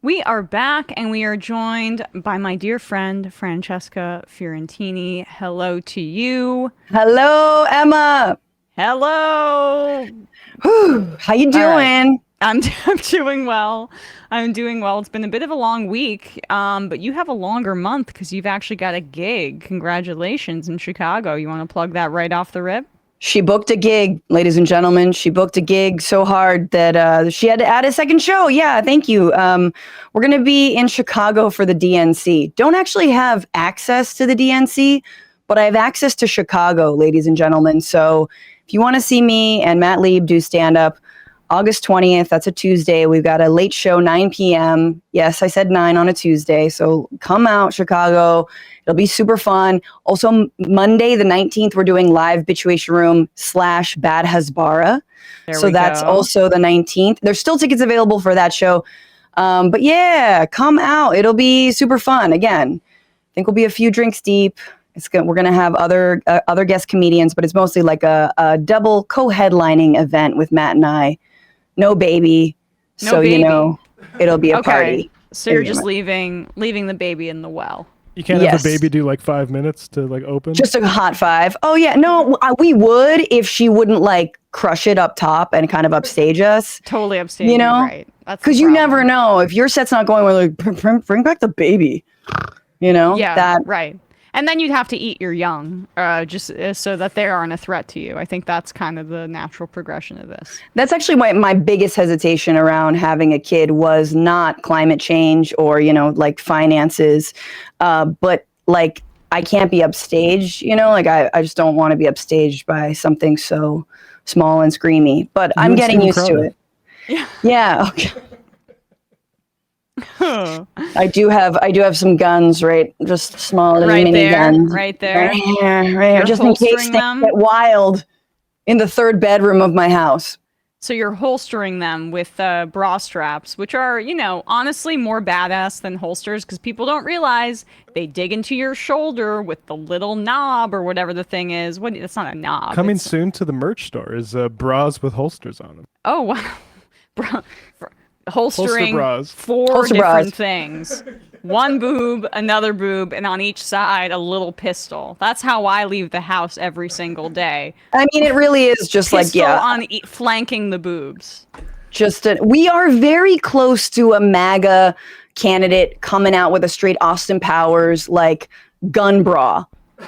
We are back and we are joined by my dear friend, Francesca Fiorentini. Hello to you. Hello, Emma. Hello. Whew, how you All right. doing? I'm doing well. I'm doing well. It's been a bit of a long week, but you have a longer month because you've actually got a gig. Congratulations in Chicago. You want to plug that right off the rip? She booked a gig, ladies and gentlemen. She booked a gig so hard that she had to add a second show. Yeah, thank you. We're going to be in Chicago for the DNC. Don't actually have access to the DNC, but I have access to Chicago, ladies and gentlemen. So if you want to see me and Matt Lieb do stand up, August 20th, that's a Tuesday. We've got a late show, 9 p.m. Yes, I said 9 on a Tuesday. So come out, Chicago. It'll be super fun. Also, Monday, the 19th, we're doing live Bitchuation Room / Bad Hasbara. So that's also the 19th. There's still tickets available for that show. But yeah, come out. It'll be super fun. Again, I think we'll be a few drinks deep. We're going to have other guest comedians, but it's mostly like a double co-headlining event with Matt and I. No baby. No so, baby. It'll be a party. So you're just leaving the baby in the well. You can't have the baby do like 5 minutes to like open? Just a hot five. Oh, yeah. No, we would if she wouldn't like crush it up top and kind of upstage us. Totally upstage, right. Because you never know. If your set's not going, we're like, bring back the baby. Yeah, right. And then you'd have to eat your young, just so that they aren't a threat to you. I think that's kind of the natural progression of this. That's actually my biggest hesitation around having a kid was not climate change or, like finances. But like, I can't be upstaged, like I just don't want to be upstaged by something so small and screamy. But I'm getting used to it. Yeah. Yeah. Okay. I do have some guns, right? Just small little mini guns. Right there. Right here. Just in case things get wild in the third bedroom of my house. So you're holstering them with bra straps, which are, honestly more badass than holsters because people don't realize they dig into your shoulder with the little knob or whatever the thing is. It's not a knob. Coming soon to the merch store is bras with holsters on them. Oh, wow. Holstering bras. four different things. One boob, another boob, and on each side a little pistol. That's how I leave the house every single day. I mean, it really is just pistol on flanking the boobs. We are very close to a MAGA candidate coming out with a straight Austin Powers like gun bra,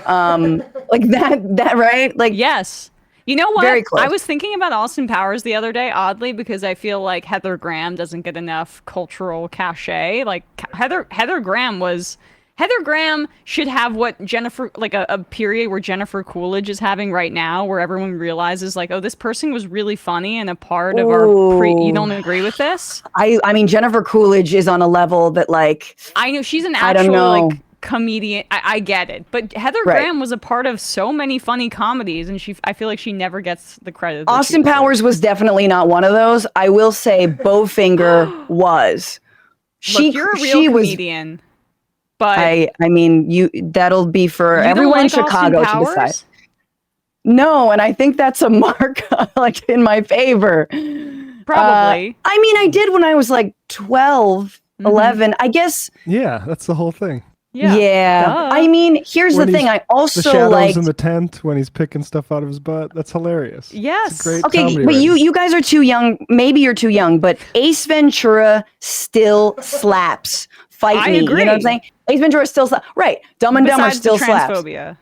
like that right? Like yes. You know what? Very close. I was thinking about Austin Powers the other day, oddly, because I feel like Heather Graham doesn't get enough cultural cachet. Like Heather Graham should have what Jennifer, like a period where Jennifer Coolidge is having right now, where everyone realizes like, oh, this person was really funny and a part of our you don't agree with this? I mean, Jennifer Coolidge is on a level that like, I know she's an actual like comedian. I get it, but Heather Graham was a part of so many funny comedies, and I feel like she never gets the credit. Austin Powers was definitely not one of those. I will say Bowfinger was. Look, you're a real comedian, but I mean, that'll be for everyone in Chicago to decide. No, and I think that's a mark like in my favor. Probably. I mean, I did when I was like 12, 11. I guess. Yeah, that's the whole thing. Yeah. I mean, here's the thing. I also the shadows like in the tent when he's picking stuff out of his butt. That's hilarious. Yes. It's a great okay, comedy but writing. you guys are too young. Maybe you're too young, but Ace Ventura still slaps. Fight I me. agree. You know what I'm saying? Ace Ventura still slaps. Right. Dumb and Dumber still slaps. Transphobia.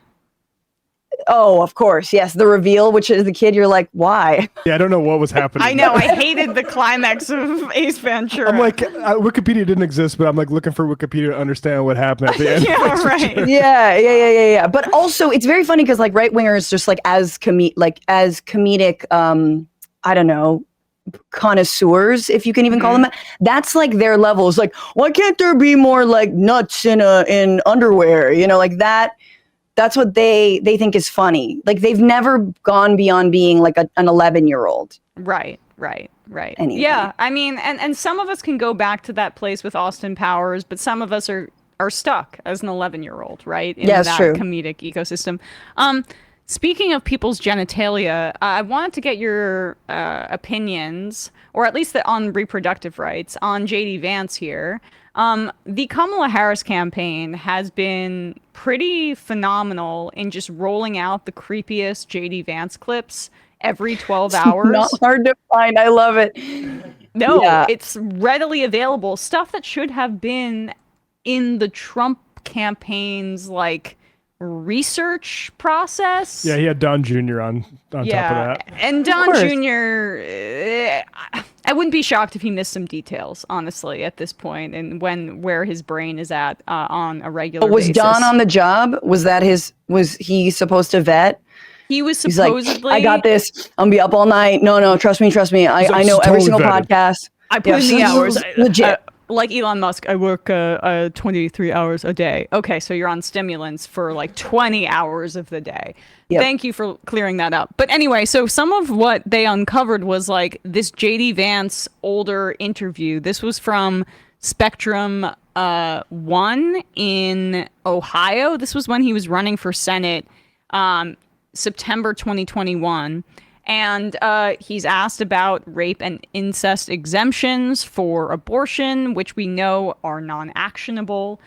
Oh, of course. Yes. The reveal, which is the kid, you're like, why? Yeah, I don't know what was happening. I know. I hated the climax of Ace Ventura. I'm like, Wikipedia didn't exist, but I'm like looking for Wikipedia to understand what happened at the end. Yeah, right. Yeah. But also, it's very funny because like right wingers just like as comedic, I don't know, connoisseurs, if you can even call them that. That's like their level. It's like, why can't there be more like nuts in underwear? Like that. That's what they think is funny. Like they've never gone beyond being like an 11-year-old. Right. Anyway. Yeah, I mean, and some of us can go back to that place with Austin Powers, but some of us are stuck as an 11-year-old, right? In Yeah, it's that true. comedic ecosystem. Speaking of people's genitalia, I wanted to get your opinions, or at least on reproductive rights, on JD Vance here. The Kamala Harris campaign has been pretty phenomenal in just rolling out the creepiest JD Vance clips every 12 hours. Not hard to find. I love it. No, Yeah. it's readily available. Stuff that should have been in the Trump campaign's like research process. Yeah, he had Don Jr. on top of that. And Don course. Jr. I wouldn't be shocked if he missed some details, honestly, at this point, and where his brain is at on a regular But was basis. Don on the job? Was he supposed to vet? He was He's like, supposedly. I got this. I'm gonna be up all night. No, trust me. I know every totally single vetted. podcast. I put in the hours. Legit. Like Elon Musk, I work 23 hours a day. Okay, so you're on stimulants for like 20 hours of the day. Yep. Thank you for clearing that up. But anyway, so some of what they uncovered was like this JD Vance older interview. This was from Spectrum 1 in Ohio. This was when he was running for Senate, September 2021. And he's asked about rape and incest exemptions for abortion, which we know are non-actionable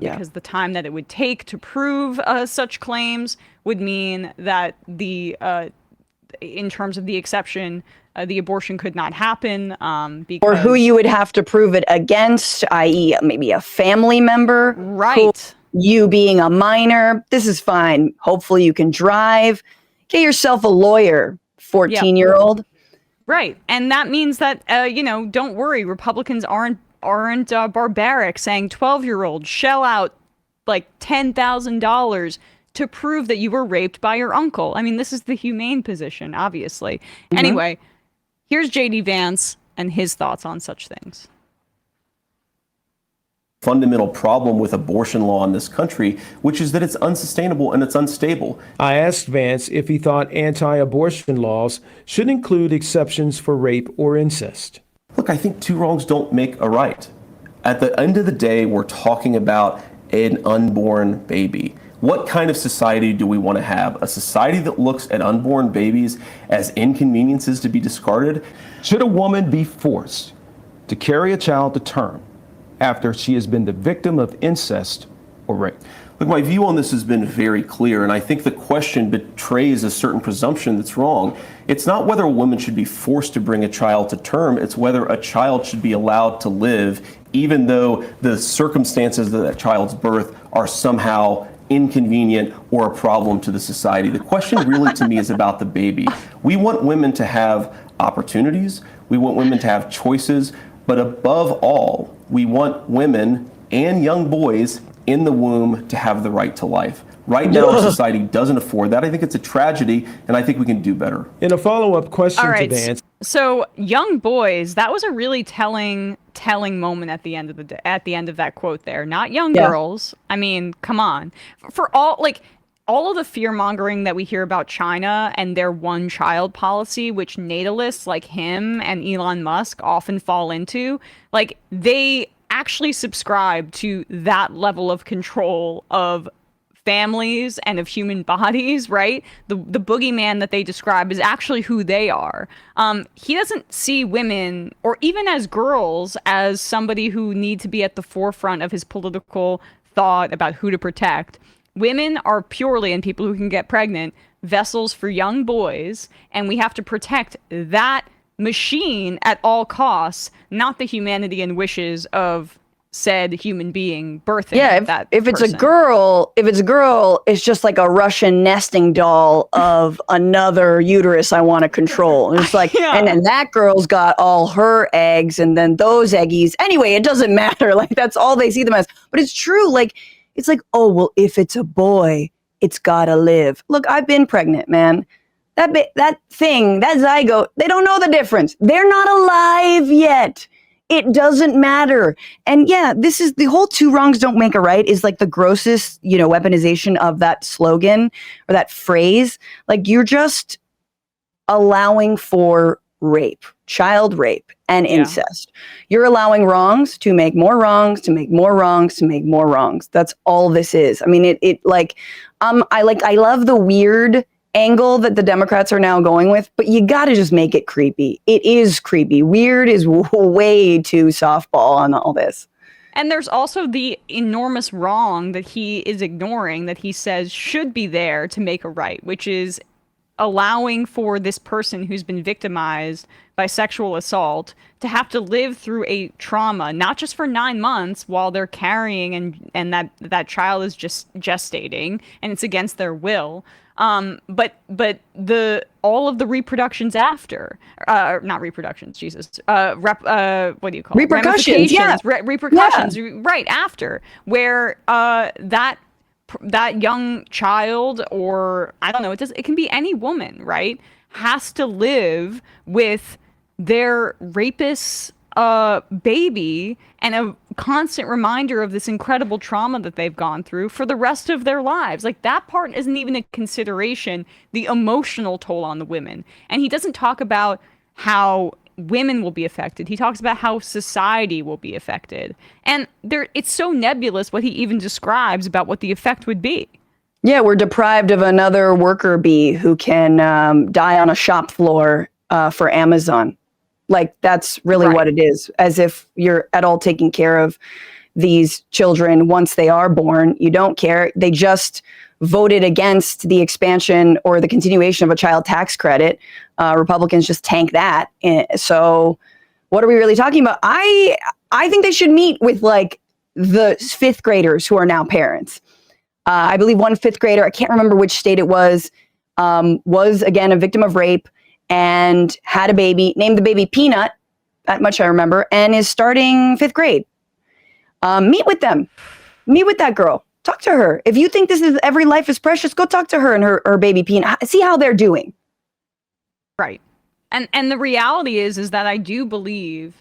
because the time that it would take to prove such claims would mean that in terms of the exception, the abortion could not happen. Because, or who you would have to prove it against, i.e., maybe a family member. Right. You being a minor. This is fine. Hopefully you can drive. Get yourself a lawyer. 14-year-old. Right. And that means that, don't worry, Republicans aren't barbaric, saying 12-year-olds shell out like $10,000 to prove that you were raped by your uncle. I mean, this is the humane position, obviously. Mm-hmm. Anyway, here's JD Vance and his thoughts on such things. Fundamental problem with abortion law in this country, which is that it's unsustainable and it's unstable. I asked Vance if he thought anti-abortion laws should include exceptions for rape or incest. Look, I think two wrongs don't make a right. At the end of the day, we're talking about an unborn baby. What kind of society do we want to have? A society that looks at unborn babies as inconveniences to be discarded? Should a woman be forced to carry a child to term after she has been the victim of incest or rape? Look, my view on this has been very clear, and I think the question betrays a certain presumption that's wrong. It's not whether a woman should be forced to bring a child to term, it's whether a child should be allowed to live, even though the circumstances of that child's birth are somehow inconvenient or a problem to the society. The question really to me is about the baby. We want women to have opportunities, we want women to have choices, but above all, we want women and young boys in the womb to have the right to life. Right now, our society doesn't afford that. I think it's a tragedy, and I think we can do better. In a follow-up question All right, to Vance. So young boys, that was a really telling moment at the end of that quote there. Not young girls. I mean, come on. For all of the fear-mongering that we hear about China and their one-child policy, which natalists like him and Elon Musk often fall into, like, they actually subscribe to that level of control of families and of human bodies, right? The boogeyman that they describe is actually who they are. He doesn't see women, or even as girls, as somebody who need to be at the forefront of his political thought about who to protect. Women are purely, and people who can get pregnant, vessels for young boys, and we have to protect that machine at all costs, not the humanity and wishes of said human being birthing. Yeah, if it's a girl, it's just like a Russian nesting doll of another uterus I want to control. And it's like, and then that girl's got all her eggs, and then those eggies. Anyway, it doesn't matter. Like, that's all they see them as. But it's true. Like, it's like, oh, well, if it's a boy, it's gotta live. Look, I've been pregnant, man. That zygote, they don't know the difference. They're not alive yet. It doesn't matter. And yeah, this is the whole two wrongs don't make a right is like the grossest, weaponization of that slogan or that phrase. Like, you're just allowing for rape, child rape, and incest. You're allowing wrongs to make more wrongs, to make more wrongs, to make more wrongs. That's all this is. I mean, I love the weird angle that the Democrats are now going with, but you got to just make it creepy. It is creepy. Weird is way too softball on all this. And there's also the enormous wrong that he is ignoring that he says should be there to make a right, which is allowing for this person who's been victimized by sexual assault to have to live through a trauma, not just for 9 months while they're carrying and that child is just gestating and it's against their will. But all of the reproductions after, not reproductions, Jesus, what do you call it? Repercussions, yeah. Repercussions, right after, where that young child, or I don't know, it can be any woman, right, has to live with their rapist's baby and a constant reminder of this incredible trauma that they've gone through for the rest of their lives. Like, that part isn't even a consideration, the emotional toll on the women. And he doesn't talk about how women will be affected. He talks about how society will be affected. And it's so nebulous what he even describes about what the effect would be. Yeah, we're deprived of another worker bee who can die on a shop floor for Amazon. Like, that's really what it is. As if you're at all taking care of these children once they are born. You don't care. They just voted against the expansion or the continuation of a child tax credit. Republicans just tank that. So what are we really talking about? I think they should meet with like the fifth graders who are now parents. I believe one fifth grader, I can't remember which state it was again a victim of rape and had a baby, named the baby Peanut, that much I remember, and is starting fifth grade. Meet with them. Meet with that girl. Talk to her. If you think every life is precious, go talk to her and her baby Peanut. See how they're doing. Right. And the reality is that I do believe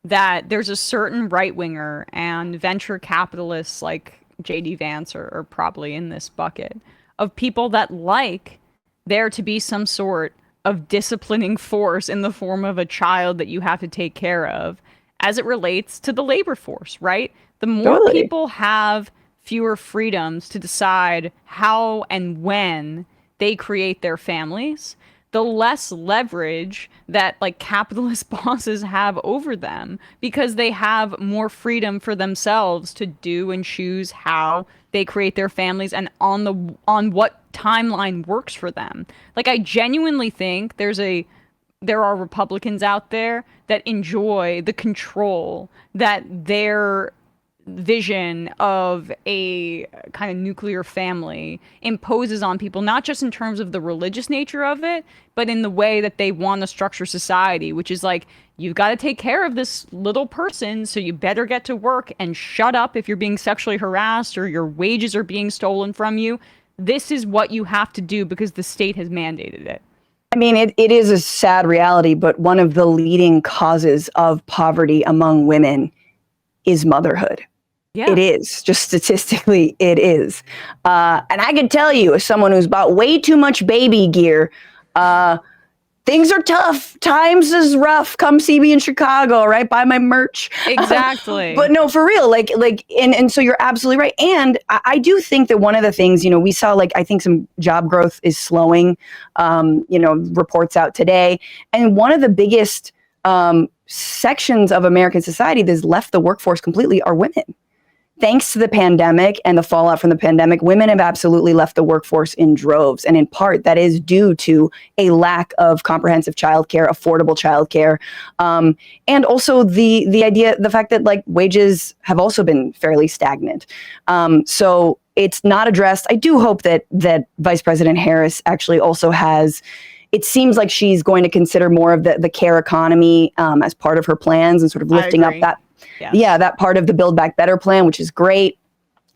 that there's a certain right-winger and venture capitalists like JD Vance are probably in this bucket of people that like there to be some sort of disciplining force in the form of a child that you have to take care of as it relates to the labor force, right? The more people have fewer freedoms to decide how and when they create their families, the less leverage that like capitalist bosses have over them, because they have more freedom for themselves to do and choose how they create their families and on what timeline works for them. Like, I genuinely think there are Republicans out there that enjoy the control that their vision of a kind of nuclear family imposes on people, not just in terms of the religious nature of it, but in the way that they want to structure society, which is like, you've got to take care of this little person, so you better get to work and shut up if you're being sexually harassed or your wages are being stolen from you. This is what you have to do because the state has mandated it. I mean, it is a sad reality, but one of the leading causes of poverty among women is motherhood. Yeah. It is. Just statistically, it is. And I can tell you, as someone who's bought way too much baby gear, things are tough. Times is rough. Come see me in Chicago, right? Buy my merch. Exactly. But no, for real, and so you're absolutely right. And I do think that one of the things, we saw, I think some job growth is slowing, reports out today. And one of the biggest sections of American society that's left the workforce completely are women. Thanks to the pandemic and the fallout from the pandemic, women have absolutely left the workforce in droves. And in part, that is due to a lack of comprehensive childcare, affordable childcare, and also the fact that wages have also been fairly stagnant. So it's not addressed. I do hope that Vice President Harris actually also has. It seems like she's going to consider more of the care economy as part of her plans and sort of lifting up that. Yes. Yeah, that part of the Build Back Better plan, which is great.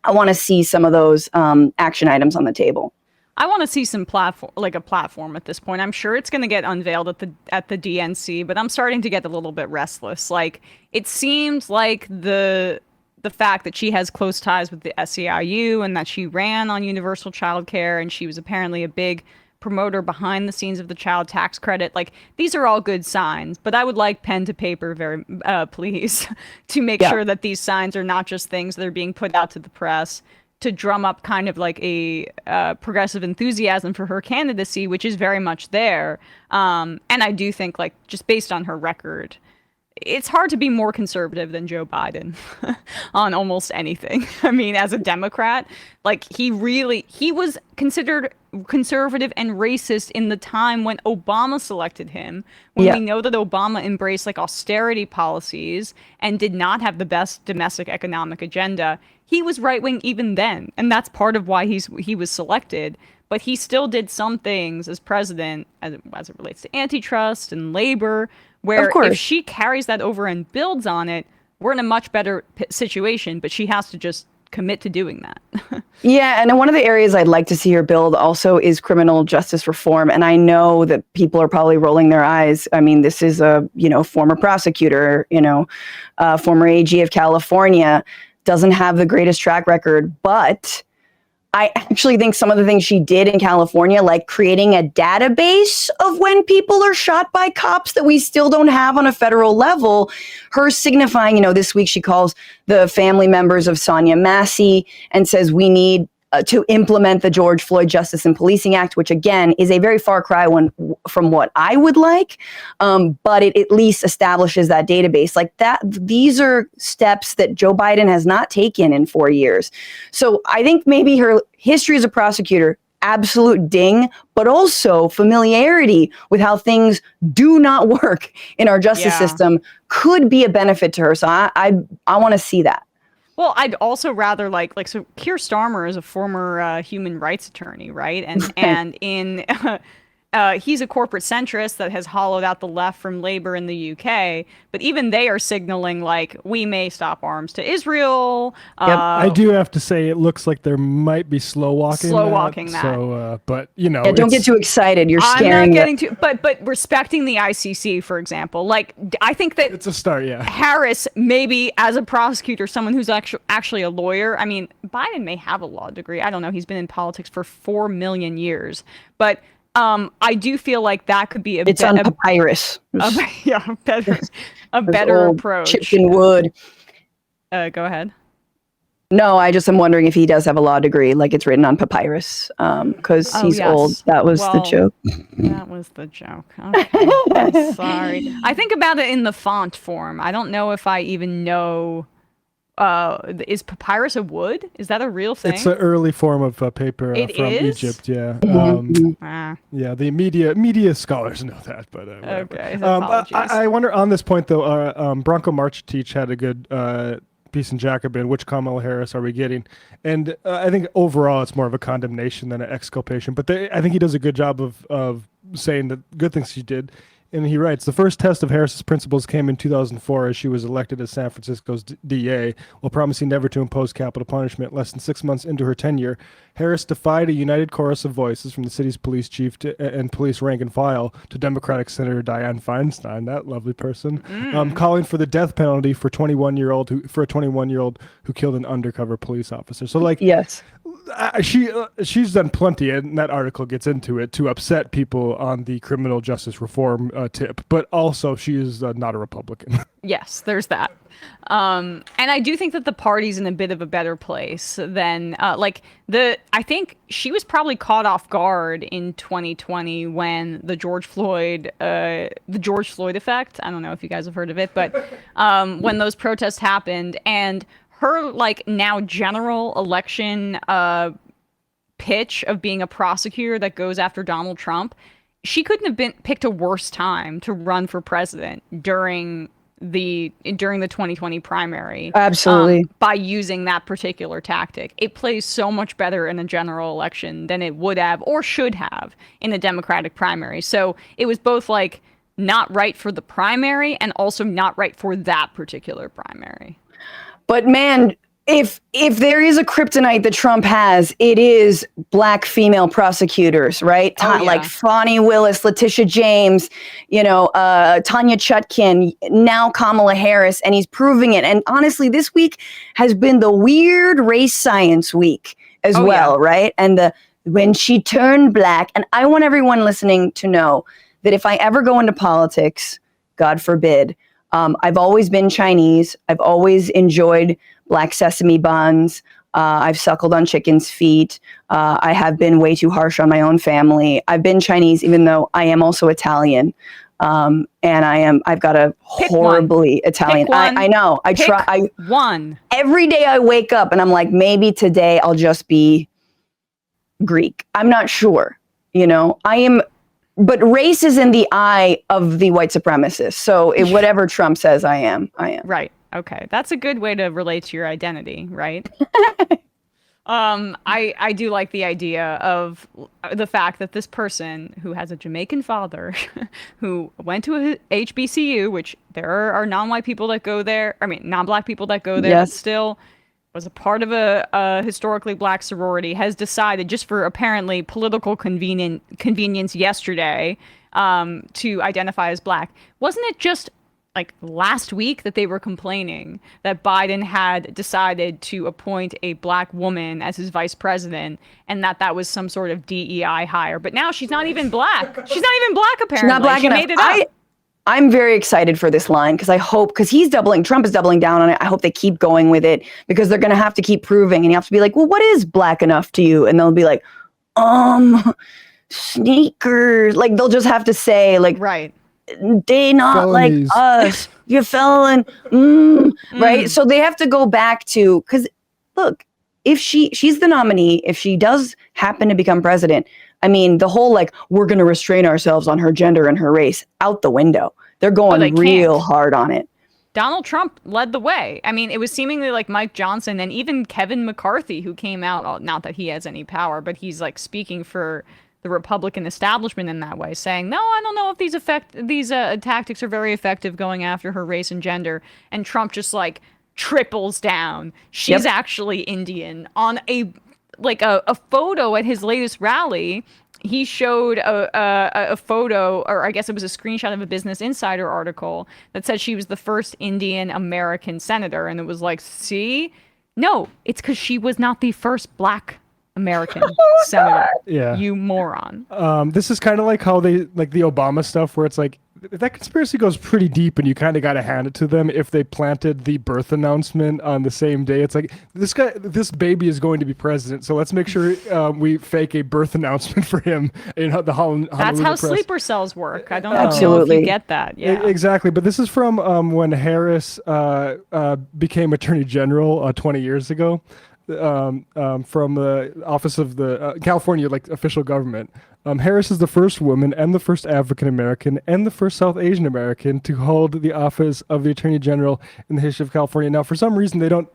I want to see some of those action items on the table. I want to see some platform at this point. I'm sure it's going to get unveiled at the DNC, but I'm starting to get a little bit restless. It seems like the fact that she has close ties with the SEIU and that she ran on universal childcare and she was apparently a big promoter behind the scenes of the child tax credit. These are all good signs, but I would like pen to paper please, to make sure that these signs are not just things that are being put out to the press to drum up kind of like a progressive enthusiasm for her candidacy, which is very much there. And I do think, like, just based on her record, it's hard to be more conservative than Joe Biden on almost anything. I mean, as a Democrat, like, he was considered conservative and racist in the time when Obama selected him, when we know that Obama embraced like austerity policies and did not have the best domestic economic agenda. He was right-wing even then, and that's part of why he was selected. But he still did some things as president as it relates to antitrust and labor, where if she carries that over and builds on it, we're in a much better situation, but she has to just commit to doing that. Yeah, and one of the areas I'd like to see her build also is criminal justice reform. And I know that people are probably rolling their eyes. I mean, this is a, former prosecutor, former AG of California, doesn't have the greatest track record, but I actually think some of the things she did in California, like creating a database of when people are shot by cops that we still don't have on a federal level, her signifying, this week she calls the family members of Sonia Massey and says we need to implement the George Floyd Justice and Policing Act, which again is a very far cry from what I would like, but it at least establishes that database. Like that, these are steps that Joe Biden has not taken in 4 years. So I think maybe her history as a prosecutor, absolute ding, but also familiarity with how things do not work in our justice system could be a benefit to her. So I want to see that. Well, I'd also rather so Kier Starmer is a former human rights attorney, right? And in he's a corporate centrist that has hollowed out the left from Labour in the UK. But even they are signaling like we may stop arms to Israel. I do have to say it looks like there might be slow walking that. So, but don't get too excited. You're scaring. I'm not getting too, but respecting the ICC, for example, like I think that it's a start. Yeah, Harris maybe as a prosecutor, someone who's actually a lawyer. I mean, Biden may have a law degree. I don't know. He's been in politics for 4 million years, but. I do feel like that could be it's on papyrus. A better approach. Chipped in wood. Go ahead. No, I just am wondering if he does have a law degree, like it's written on papyrus, because he's old. That was the joke. That was the joke. Okay. Sorry. I think about it in the font form. I don't know if I even know. Is papyrus a wood? Is that a real thing? It's an early form of paper from Egypt. Yeah. Yeah. The media scholars know that, but okay. I wonder on this point though. Bronco March had a good piece in Jacobin. Which Kamala Harris are we getting? And I think overall it's more of a condemnation than an exculpation. But I think he does a good job of saying the good things she did. And he writes, the first test of Harris's principles came in 2004 as she was elected as San Francisco's DA, while promising never to impose capital punishment. Less than 6 months into her tenure, Harris defied a united chorus of voices from the city's police chief and police rank and file to Democratic Senator Dianne Feinstein, that lovely person, calling for the death penalty for a 21-year-old who killed an undercover police officer. So, like, yes. She's done plenty, and that article gets into it, to upset people on the criminal justice reform tip. But also, she is not a Republican. Yes, there's that. And I do think that the party's in a bit of a better place than I think she was probably caught off guard in 2020 when the George Floyd effect. I don't know if you guys have heard of it, but when those protests happened and her now general election pitch of being a prosecutor that goes after Donald Trump, she couldn't have picked a worse time to run for president during the 2020 primary. Absolutely. By using that particular tactic. It plays so much better in a general election than it would have or should have in a Democratic primary. So it was both not right for the primary and also not right for that particular primary. But man, if there is a kryptonite that Trump has, it is Black female prosecutors, right? Like Fani Willis, Letitia James, Tanya Chutkin, now Kamala Harris, and he's proving it. And honestly, this week has been the weird race science week as well, right? And when she turned Black, and I want everyone listening to know that if I ever go into politics, God forbid, I've always been Chinese. I've always enjoyed Black sesame buns. I've suckled on chickens' feet. I have been way too harsh on my own family. I've been Chinese, even though I am also Italian. And I've got a horribly Italian. I know. One. Every day I wake up and I'm like, maybe today I'll just be Greek. I'm not sure. But race is in the eye of the white supremacists. So whatever Trump says, I am. Right. Okay. That's a good way to relate to your identity, right? I do like the idea of the fact that this person who has a Jamaican father, who went to a HBCU, which there are non-white people that go there, non-black people that go there, yes. but still was a part of a historically black sorority, has decided, just for apparently political convenience yesterday, to identify as black. Wasn't it just like last week that they were complaining that Biden had decided to appoint a black woman as his vice president, and that was some sort of DEI hire? But now she's not even black. She's not even black, apparently. She's not black enough. Made it up. I'm very excited for this line because Trump is doubling down on it. I hope they keep going with it because they're going to have to keep proving, and you have to be like, well, what is black enough to you? And they'll be like, sneakers. Like, they'll just have to say, like, right. They not Felonies. Like us. You're felon. Right. So they have to go back to, because look, if she's the nominee, if she does happen to become president, the whole we're going to restrain ourselves on her gender and her race out the window. They're going real hard on it. Donald Trump led the way. It was seemingly like Mike Johnson and even Kevin McCarthy, who came out, not that he has any power, but he's speaking for the Republican establishment in that way, saying, no, I don't know if these tactics are very effective going after her race and gender. And Trump just triples down. She's actually Indian. On a photo at his latest rally, he showed a photo, or I guess it was a screenshot of a Business Insider article that said she was the first Indian American senator. And it was like, see? No, it's because she was not the first black American senator. Yeah. You moron. This is kind of like how they the Obama stuff, where it's like that conspiracy goes pretty deep, and you kind of got to hand it to them if they planted the birth announcement on the same day. It's like, this baby is going to be president, so let's make sure we fake a birth announcement for him in the Honolulu That's how press. Sleeper cells work. I don't know if you get that. Yeah, exactly. But this is from when Harris became Attorney General 20 years ago. From the office of the California official government. Harris is the first woman and the first African American and the first South Asian American to hold the office of the Attorney General in the history of California. Now, for some reason, they don't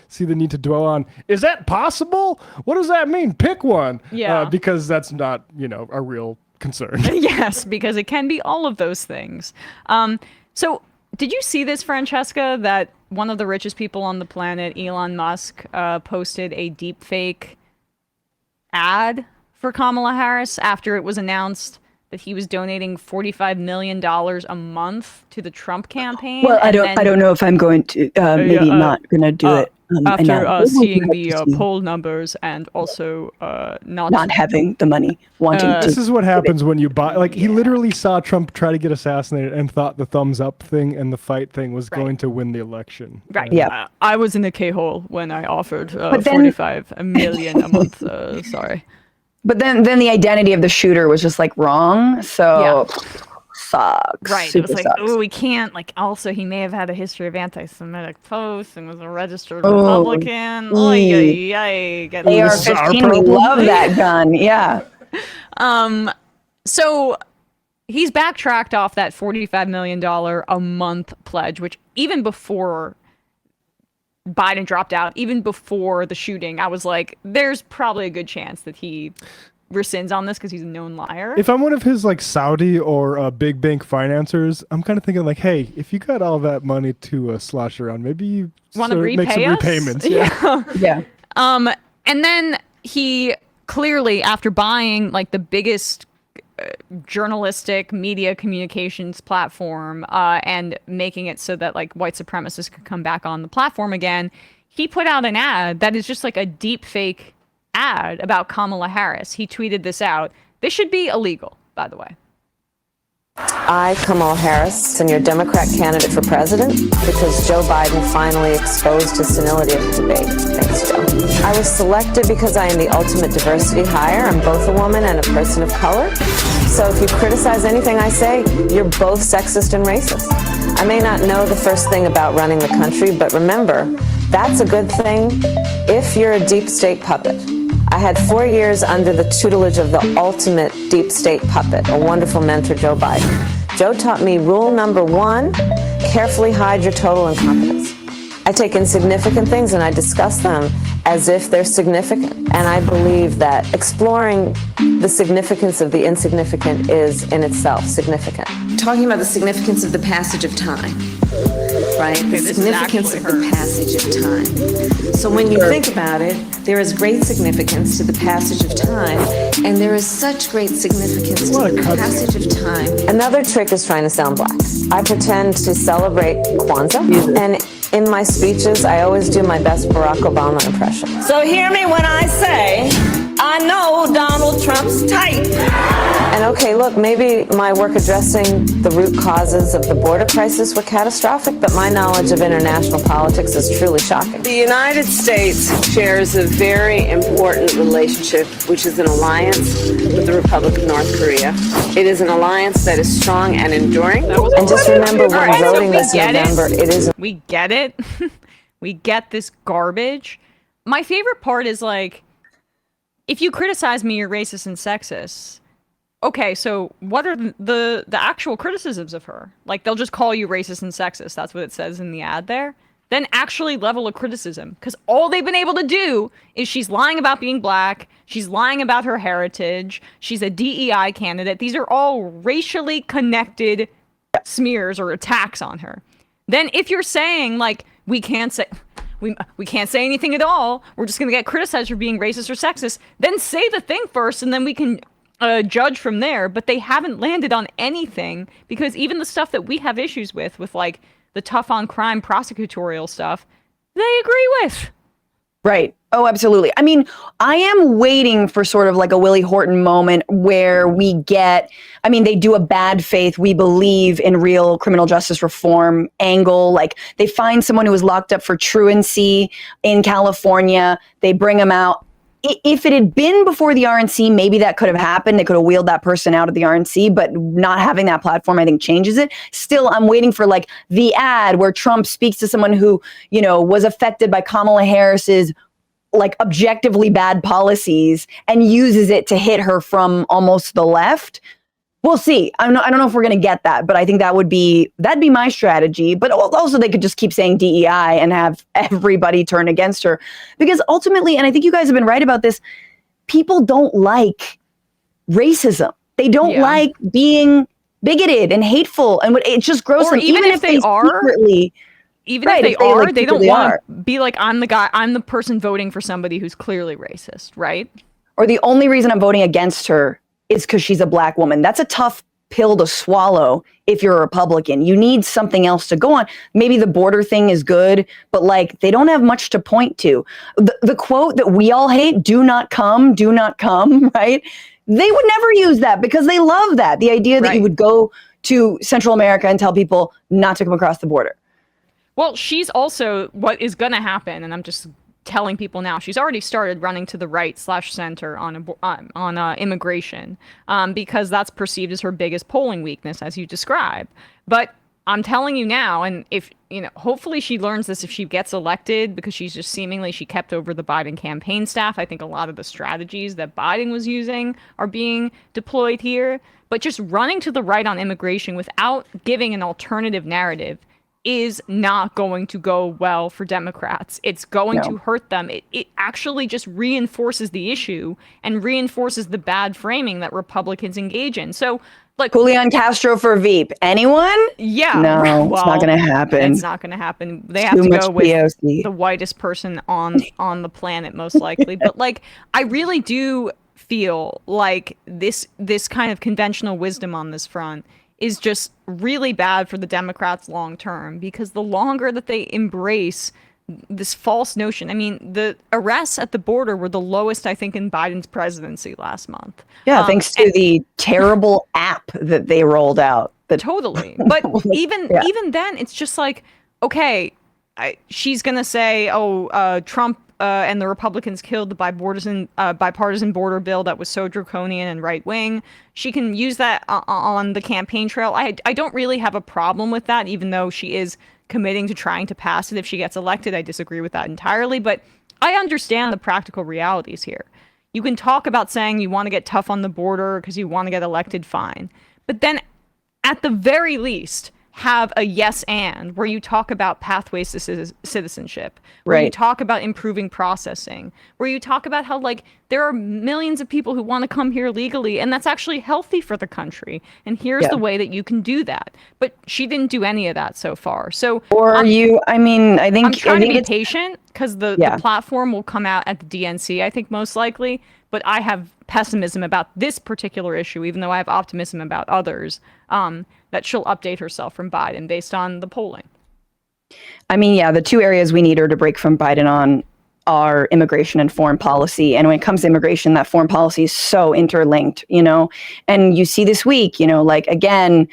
see the need to dwell on, is that possible? What does that mean? Pick one. Yeah. Because that's not, a real concern. Yes, because it can be all of those things. So did you see this, Francesca, that one of the richest people on the planet, Elon Musk, posted a deepfake ad for Kamala Harris after it was announced that he was donating $45 million a month to the Trump campaign? Well, I don't know if I'm going to, not going to do it. After seeing the poll numbers and also not having the money, wanting to. This is what happens when you buy. He literally saw Trump try to get assassinated and thought the thumbs up thing and the fight thing was going to win the election. Right. Yeah. I was in the K-hole when I offered $45 million a month. Sorry. But then the identity of the shooter was just wrong. So. Sucks. Right. Super it was sucks. we can't, also he may have had a history of anti-Semitic posts and was a registered Republican. Oy, AR-15, we love that gun. Yeah. So he's backtracked off that $45 million a month pledge, which even before Biden dropped out, even before the shooting, I was like, there's probably a good chance that he rescinds on this because he's a known liar. If I'm one of his Saudi or big bank financiers, I'm kind of thinking hey, if you got all that money to slosh around, maybe you want to make some repayments. Yeah. Yeah. And then he clearly, after buying the biggest journalistic media communications platform and making it so that white supremacists could come back on the platform again, he put out an ad that is just a deep fake ad about Kamala Harris. He tweeted this out. This should be illegal, by the way. I, Kamala Harris, and your Democrat candidate for president, because Joe Biden finally exposed his senility of debate. Thanks, Joe. I was selected because I am the ultimate diversity hire. I'm both a woman and a person of color. So if you criticize anything I say, you're both sexist and racist. I may not know the first thing about running the country, but remember, that's a good thing if you're a deep state puppet. I had 4 years under the tutelage of the ultimate deep state puppet, a wonderful mentor, Joe Biden. Joe taught me rule number 1, carefully hide your total incompetence. I take insignificant things and I discuss them as if they're significant. And I believe that exploring the significance of the insignificant is in itself significant. Talking about the significance of the passage of time. Right? The significance of the passage of time. So when you think about it, there is great significance to the passage of time, and there is such great significance to the passage of time. Another trick is trying to sound black. I pretend to celebrate Kwanzaa, and in my speeches, I always do my best Barack Obama impression. So hear me when I say, I know Donald Trump's type. And okay, look, maybe my work addressing the root causes of the border crisis were catastrophic, but my knowledge of international politics is truly shocking. The United States shares a very important relationship, which is an alliance with the Republic of North Korea. It is an alliance that is strong and enduring. And just remember, when voting this November, it is... We get it. We get this garbage. My favorite part is like, if you criticize me, you're racist and sexist. Okay, so what are the actual criticisms of her? Like, they'll just call you racist and sexist. That's what it says in the ad there. Then actually level a criticism. Because all they've been able to do is she's lying about being black. She's lying about her heritage. She's a DEI candidate. These are all racially connected smears or attacks on her. Then if you're saying, like, we can't say anything at all, we're just going to get criticized for being racist or sexist, then say the thing first and then we can judge from there. But they haven't landed on anything, because even the stuff that we have issues with like the tough on crime prosecutorial stuff, they agree with. Right. Oh, absolutely. I mean, I am waiting for sort of like a Willie Horton moment where we get, I mean, they do a bad faith, we believe in real criminal justice reform angle. Like, they find someone who was locked up for truancy in California, they bring him out. If it had been before the RNC, maybe that could have happened. They could have wheeled that person out of the RNC, but not having that platform, I think, changes it. Still, I'm waiting for like the ad where Trump speaks to someone who, you know, was affected by Kamala Harris's like objectively bad policies and uses it to hit her from almost the left. We'll see. I don't know if we're going to get that, but I think that'd be my strategy. But also they could just keep saying DEI and have everybody turn against her, because ultimately, and I think you guys have been right about this, people don't like racism. They don't like being bigoted and hateful, and it just grows them. Even if they are secretly. Even if they are, like, they don't want to be like, I'm the person voting for somebody who's clearly racist, right? Or the only reason I'm voting against her is because she's a black woman. That's a tough pill to swallow if you're a Republican. You need something else to go on. Maybe the border thing is good, but like, they don't have much to point to. The quote that we all hate, do not come, right? They would never use that because they love that. The idea that you would go to Central America and tell people not to come across the border. Well, she's also, what is going to happen, and I'm just telling people now, she's already started running to the right/center on immigration, because that's perceived as her biggest polling weakness, as you describe. But I'm telling you now, and if, you know, hopefully she learns this if she gets elected, because she's just seemingly, she kept over the Biden campaign staff. I think a lot of the strategies that Biden was using are being deployed here. But just running to the right on immigration without giving an alternative narrative is not going to go well for Democrats. It's going to hurt them. It actually just reinforces the issue and reinforces the bad framing that Republicans engage in. So, like, Julian Castro for Veep. Anyone? Yeah. No, well, it's not going to happen. It's not going to happen. They have to go with POC. the whitest person on the planet, most likely. But like, I really do feel like this kind of conventional wisdom on this front is just really bad for the Democrats long term, because the longer that they embrace this false notion. I mean, the arrests at the border were the lowest, I think, in Biden's presidency last month. Yeah, thanks to the terrible app that they rolled out. Totally. But even then, it's just like, okay, she's going to say, Trump and the Republicans killed the bipartisan border bill that was so draconian and right wing. She can use that on the campaign trail. I don't really have a problem with that, even though she is committing to trying to pass it if she gets elected. I disagree with that entirely, but I understand the practical realities here. You can talk about saying you want to get tough on the border because you want to get elected, fine. But then at the very least, have a yes and where you talk about pathways to citizenship, where you talk about improving processing, where you talk about how like there are millions of people who want to come here legally and that's actually healthy for the country. And here's the way that you can do that. But she didn't do any of that so far. So I think I'm trying to be patient because the platform will come out at the DNC, I think most likely. But I have pessimism about this particular issue, even though I have optimism about others. That she'll update herself from Biden based on the polling. I mean, yeah, the two areas we need her to break from Biden on are immigration and foreign policy. And when it comes to immigration, that foreign policy is so interlinked, you know, and you see this week, you know, like, again,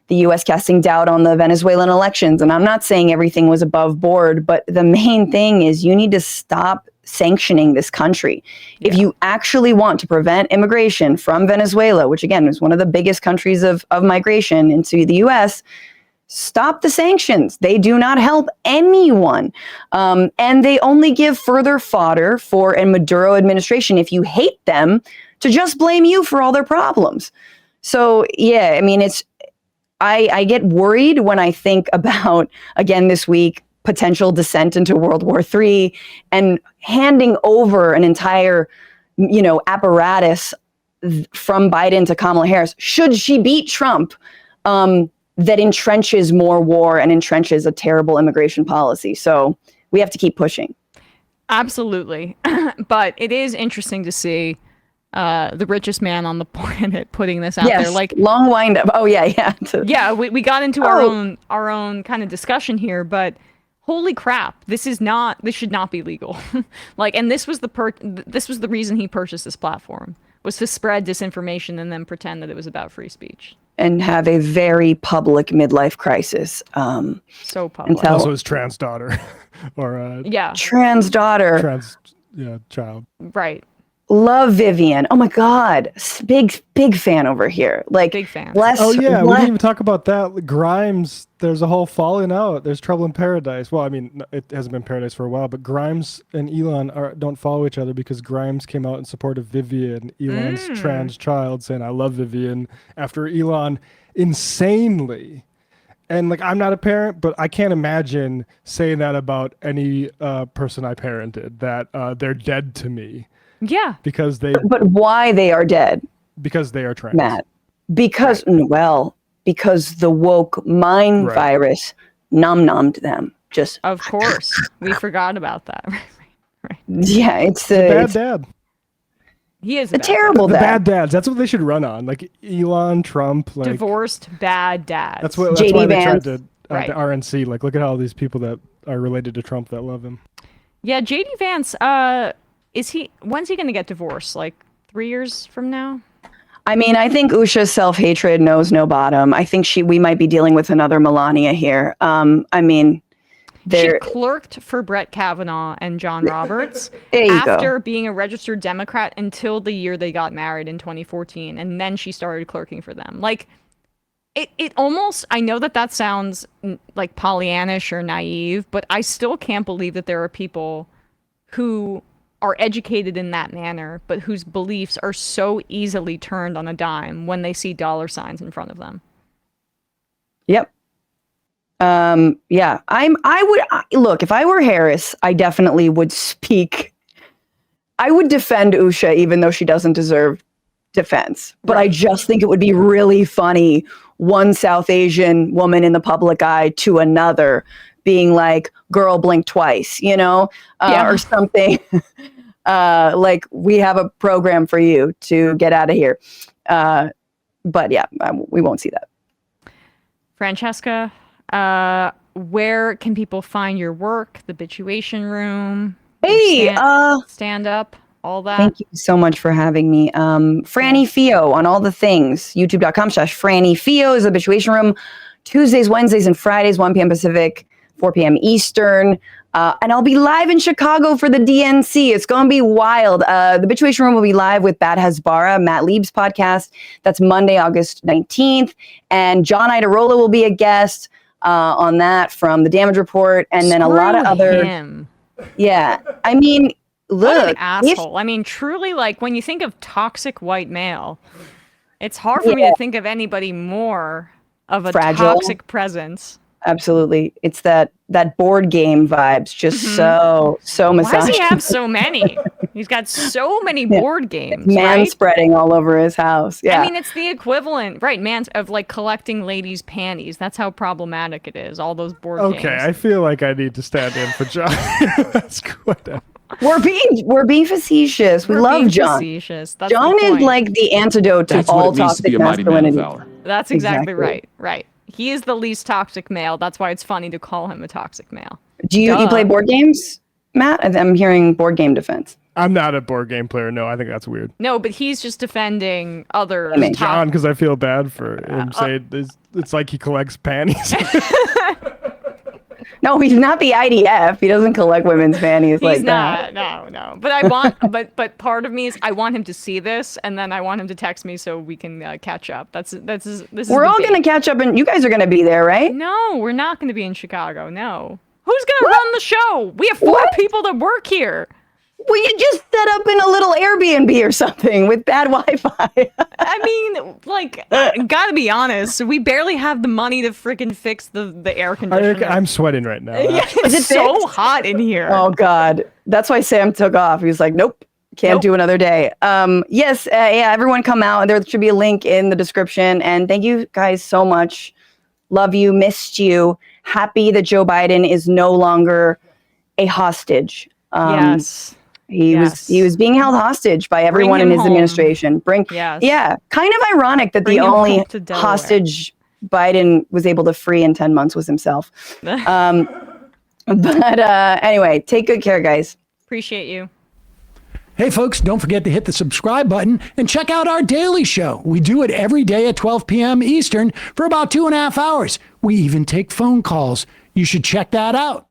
the U.S. casting doubt on the Venezuelan elections. And I'm not saying everything was above board, but the main thing is you need to stop sanctioning this country. If you actually want to prevent immigration from Venezuela, which again is one of the biggest countries of migration into the US, stop the sanctions. They do not help anyone. And they only give further fodder for a Maduro administration, if you hate them, to just blame you for all their problems. So yeah, I mean, I get worried when I think about, again this week, potential descent into World War III and handing over an entire, you know, apparatus from Biden to Kamala Harris, should she beat Trump, that entrenches more war and entrenches a terrible immigration policy. So we have to keep pushing. Absolutely. But it is interesting to see the richest man on the planet putting this out there. Like, long wind up. Oh yeah. Yeah, we got into our own kind of discussion here, but holy crap, this should not be legal. Like, and this was the reason he purchased this platform, was to spread disinformation and then pretend that it was about free speech. And have a very public midlife crisis. So public. Also his trans daughter. Or trans daughter. Child. Right. Love Vivian. Oh my God. Big fan over here. Like, big fan. We didn't even talk about that. Grimes, there's a whole falling out. There's trouble in paradise. Well, I mean, it hasn't been paradise for a while, but Grimes and Elon don't follow each other because Grimes came out in support of Vivian, Elon's trans child, saying, I love Vivian, after Elon insanely. And like, I'm not a parent, but I can't imagine saying that about any person I parented, that they're dead to me. Yeah. Because But why they are dead? Because they are trans. Matt. Because the woke mind virus numb-numbed them. Just of course. We forgot about that. Right. Yeah, it's a bad dad. He is a terrible dad. The bad dads. That's what they should run on. Like Elon, Trump, like divorced bad dads. That's why they tried to the RNC. Like, look at all these people that are related to Trump that love him. Yeah, JD Vance, when's he going to get divorced? Like 3 years from now? I mean, I think Usha's self-hatred knows no bottom. I think we might be dealing with another Melania here. She clerked for Brett Kavanaugh and John Roberts after being a registered Democrat until the year they got married in 2014. And then she started clerking for them. Like, it almost, I know that sounds like Pollyannish or naive, but I still can't believe that there are people who are educated in that manner, but whose beliefs are so easily turned on a dime when they see dollar signs in front of them. Yep. Look, if I were Harris, I definitely would speak. I would defend Usha, even though she doesn't deserve defense. But I just think it would be really funny, one South Asian woman in the public eye to another being like, girl, blink twice, you know, or something. Like, we have a program for you to get out of here. But yeah, we won't see that. Francesca, where can people find your work? The Bitchuation Room. Hey, stand up, all that. thank you so much for having me. Franny Fio on all the things. YouTube.com/Franny Fio is the Bitchuation Room. Tuesdays, Wednesdays, and Fridays, 1 p.m. Pacific, 4 p.m. Eastern. And I'll be live in Chicago for the DNC. It's going to be wild. The Bitchuation Room will be live with Bad Hasbara, Matt Lieb's podcast. That's Monday, August 19th. And John Idarola will be a guest on that from The Damage Report. And then a lot of other... him. Yeah. I mean, look. What an asshole. I mean, truly, like, when you think of toxic white male, it's hard for me to think of anybody more of a fragile toxic presence. Absolutely. It's that board game vibes, just so Why does misogynist. he have so many? He's got so many board games, Man right? spreading all over his house. Yeah. I mean, it's the equivalent, right, of like collecting ladies' panties. That's how problematic it is, all those board games. Okay, I feel like I need to stand in for John. That's good. We're being facetious. We love John. Facetious. That's John the is point. like the antidote to That's what all it means to toxic be a mighty man of masculinity. valor. That's exactly Exactly. right. He is the least toxic male. That's why it's funny to call him a toxic male. Do you play board games, Matt? I'm hearing board game defense. I'm not a board game player. No, I think that's weird. No, but he's just defending other John, because I feel bad for him saying it's like he collects panties. No, he's not the IDF. He doesn't collect women's panties He's like not. that. No. But I want. but part of me is I want him to see this, and then I want him to text me so we can catch up. This is. We're all going to catch up, and you guys are going to be there, right? No, we're not going to be in Chicago. No. Who's going to run the show? We have 4 people that work here. Well, you just set up in a little Airbnb or something with bad Wi-Fi. I mean, like, gotta be honest, we barely have the money to freaking fix the air conditioner. I'm sweting right now. Yeah, it's so hot in here. Oh God, that's why Sam took off. He was like, "Nope, can't do another day." Yes, everyone come out. There should be a link in the description. And thank you guys so much. Love you, missed you. Happy that Joe Biden is no longer a hostage. Yes. He was being held hostage by everyone in his administration. Kind of ironic that the only hostage Biden was able to free in 10 months was himself. Anyway, take good care, guys. Appreciate you. Hey, folks, don't forget to hit the subscribe button and check out our daily show. We do it every day at 12 p.m. Eastern for about 2.5 hours. We even take phone calls. You should check that out.